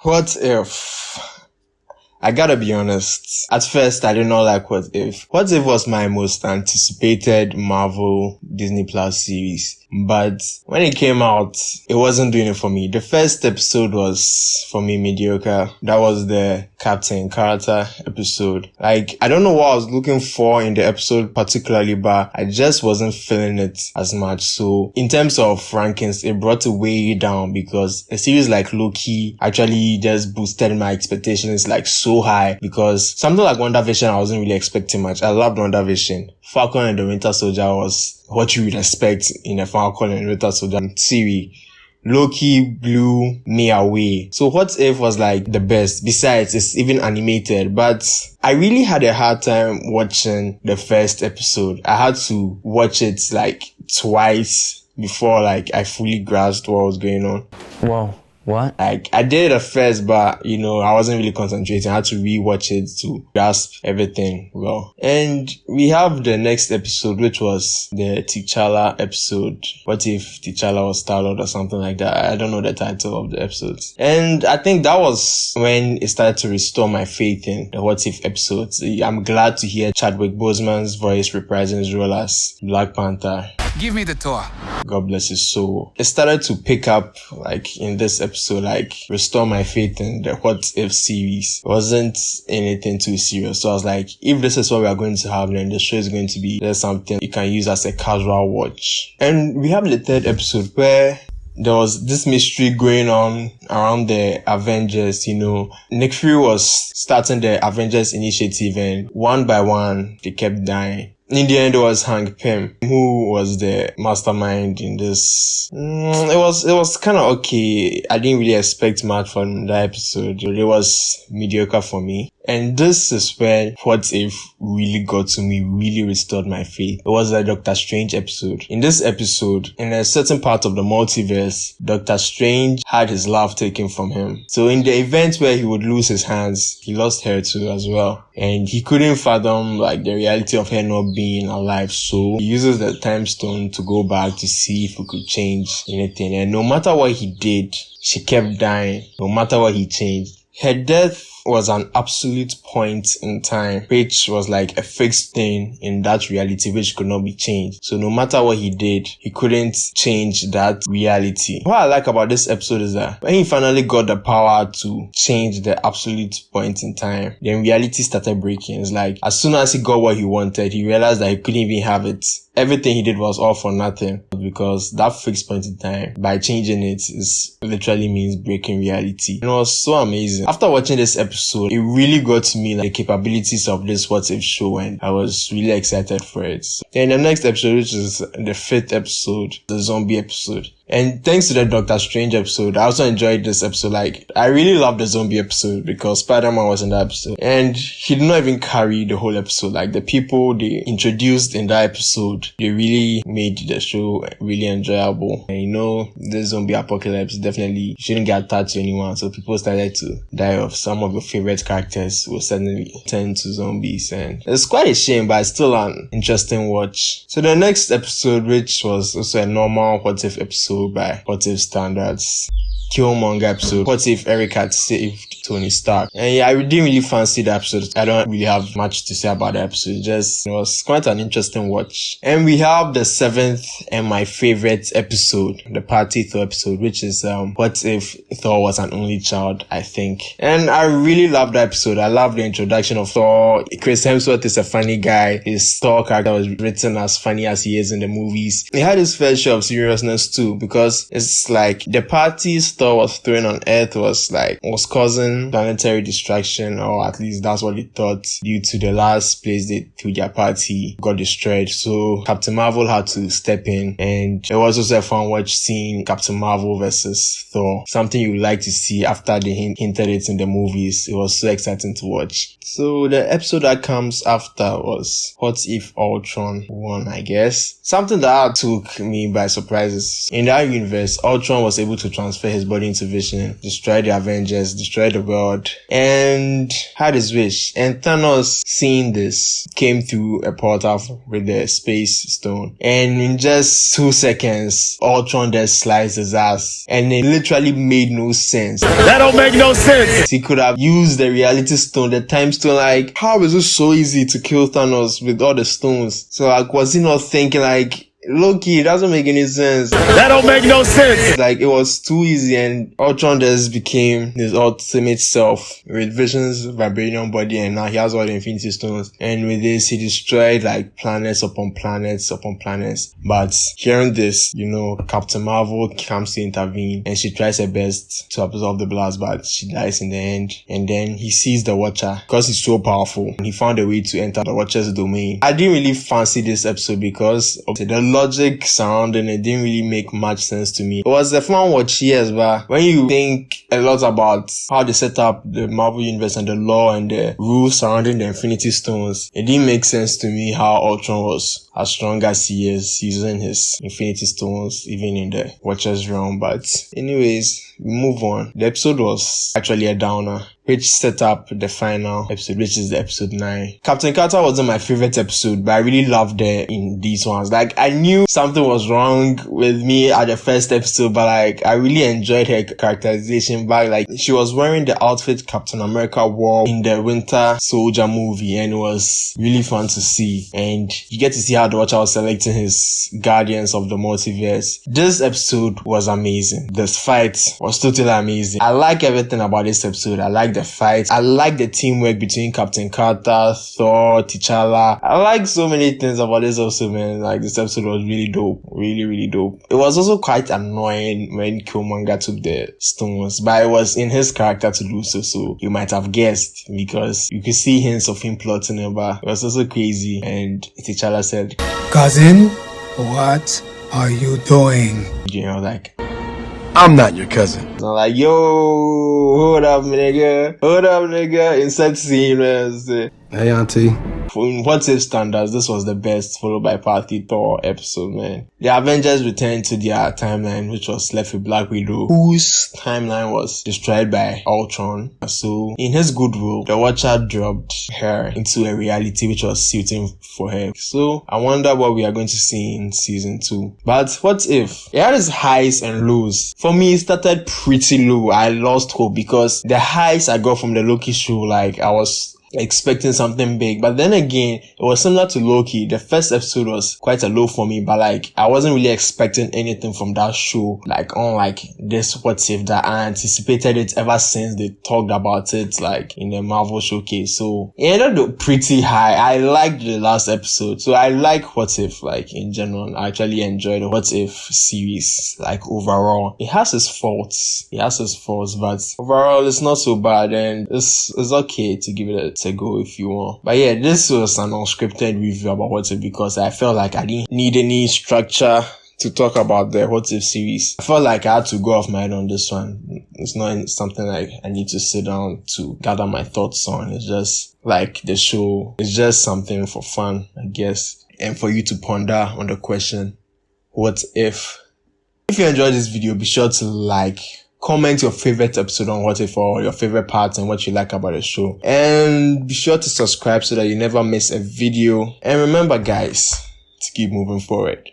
What if? I gotta be honest. At first, I did not like What If. What If was my most anticipated Marvel Disney Plus series. But when it came out, it wasn't doing it for me. The first episode was, for me, mediocre. That was the Captain Carter episode. I don't know what I was looking for in the episode particularly, but I just wasn't feeling it as much. So, in terms of rankings, it brought it way down because a series like Loki actually just boosted my expectations so high, because something like WandaVision, I wasn't really expecting much. I loved WandaVision. Falcon and the Winter Soldier was what you would expect in a Falcon and Winter Soldier series. Loki blew me away. So What If was the best. Besides, it's even animated, but I really had a hard time watching the first episode. I had to watch it twice before I fully grasped what was going on. Wow. What? I did it at first, but I wasn't really concentrating. I had to rewatch it to grasp everything well. And we have the next episode, which was the T'Challa episode. What if T'Challa was Star-Lord or something like that? I don't know the title of the episodes. And I think that was when it started to restore my faith in the What If episodes. I'm glad to hear Chadwick Boseman's voice reprising his role as Black Panther. Give me the tour. God bless his soul. It started to pick up in this episode, restore my faith in the What If series. It wasn't anything too serious. So I was if this is what we are going to have, then the show is going to be there's something you can use as a casual watch. And we have the third episode where there was this mystery going on around the Avengers. Nick Fury was starting the Avengers initiative, and one by one they kept dying. In the end, it was Hank Pym who was the mastermind in this. It was kind of okay. I didn't really expect much from that episode. It was mediocre for me. And this is where What If really got to me, really restored my faith. It was the Doctor Strange episode. In this episode, in a certain part of the multiverse, Doctor Strange had his love taken from him. So in the event where he would lose his hands, he lost her too as well. And he couldn't fathom the reality of her not being alive. So he uses the time stone to go back to see if he could change anything. And no matter what he did, she kept dying. No matter what he changed. Her death was an absolute point in time, which was a fixed thing in that reality which could not be changed. So no matter what he did, he couldn't change that reality. What I like about this episode is that when he finally got the power to change the absolute point in time, then reality started breaking. It's as soon as he got what he wanted, he realized that he couldn't even have it. Everything he did was all for nothing, because that fixed point in time, by changing it, is literally means breaking reality. It was so amazing. After watching this episode, it really got to me the capabilities of this What If show, and I was really excited for it. Then the next episode, which is the fifth episode, the zombie episode. And thanks to the Doctor Strange episode, I also enjoyed this episode. I really loved the zombie episode because Spider-Man was in that episode. And he did not even carry the whole episode. The people they introduced in that episode, they really made the show really enjoyable. And the zombie apocalypse definitely shouldn't get attached to anyone. So people started to die off. Some of your favorite characters will suddenly turn to zombies. And it's quite a shame, but it's still an interesting watch. So the next episode, which was also a normal What If episode, by What If standards, Killmonger episode. What if Eric had saved Tony Stark? And I didn't really fancy the episode. I don't really have much to say about the episode. It was quite an interesting watch. And we have the seventh and my favorite episode, the Party Thor episode, which is What If Thor was an only child, I think. And I really love that episode. I love the introduction of Thor. Chris Hemsworth is a funny guy. His Thor character was written as funny as he is in the movies. He had his fair share of seriousness too, because it's the parties Thor was throwing on Earth was causing planetary distraction, or at least that's what they thought, due to the last place they threw their party got destroyed. So Captain Marvel had to step in, and it was also a fun watch seeing Captain Marvel versus Thor. Something you would like to see after they hinted it in the movies. It was so exciting to watch. So the episode that comes after was What If Ultron won, I guess. Something that took me by surprise is in that universe, Ultron was able to transfer his body into Vision, destroy the Avengers, destroy the world and had his wish. And Thanos, seeing this, came through a portal with the space stone. And in just 2 seconds, Ultron just sliced his ass. And it literally made no sense. That don't make no sense! He could have used the reality stone, the time stone, like, how is it so easy to kill Thanos with all the stones? So like, was he not thinking like, Loki, it doesn't make any sense. That don't make no sense. Like, it was too easy, and Ultron just became his ultimate self with Vision's vibranium body, and now he has all the Infinity Stones. And with this, he destroyed like planets upon planets upon planets. But hearing this, Captain Marvel comes to intervene, and she tries her best to absorb the blast, but she dies in the end. And then he sees the Watcher because he's so powerful, and he found a way to enter the Watcher's domain. I didn't really fancy this episode because of the logic surrounding it didn't really make much sense to me. It was a fun watch, yes, but when you think a lot about how they set up the Marvel Universe and the lore and the rules surrounding the Infinity Stones, it didn't make sense to me how Ultron was as strong as he is using his Infinity Stones even in the Watcher's realm. But anyways, we move on. The episode was actually a downer, which set up the final episode, which is the episode 9. Captain Carter wasn't my favorite episode, but I really loved her in these ones. Like, I knew something was wrong with me at the first episode, but like, I really enjoyed her characterization. But like, she was wearing the outfit Captain America wore in the Winter Soldier movie, and it was really fun to see. And you get to see how the Watcher was selecting his Guardians of the Multiverse. This episode was amazing. This fight was totally amazing. I like everything about this episode. I like the fight. I like the teamwork between Captain Carter, Thor, T'Challa. I like so many things about this episode, man. Like, this episode was really dope. Really, really dope. It was also quite annoying when Killmonger took the stones, but it was in his character to do so you might have guessed, because you could see hints of him plotting it, but it was also crazy. And T'Challa said, "Cousin, what are you doing?" Like, I'm not your cousin. I'm like, yo, hold up, nigga. Insert scene, man. Hey, auntie. In What If standards, this was the best, followed by Party Thor episode, man. The Avengers returned to their timeline, which was left with Black Widow, whose timeline was destroyed by Ultron. So, in his goodwill, the Watcher dropped her into a reality which was suiting for her. So, I wonder what we are going to see in season 2. But what if? It had its highs and lows. For me, it started pretty low. I lost hope because the highs I got from the Loki show, like, I was expecting something big, but then again, it was similar to Loki. The first episode was quite a low for me, but like, I wasn't really expecting anything from that show, like, unlike this What If that I anticipated it ever since they talked about it, like, in the Marvel showcase. So it ended up pretty high. I liked the last episode, so I like What If, like, in general. I actually enjoyed the What If series, like, overall. It has its faults, but overall, it's not so bad, and it's okay to give it a go if you want. But yeah, this was an unscripted review about What If because I felt like I didn't need any structure to talk about the What If series. I felt like I had to go off my head on this one. It's not something like I need to sit down to gather my thoughts on. It's just like the show. It's just something for fun, I guess. And for you to ponder on the question, what if? If you enjoyed this video, be sure to like, comment your favorite episode on What If or your favorite parts and what you like about the show. And be sure to subscribe so that you never miss a video. And remember, guys, to keep moving forward.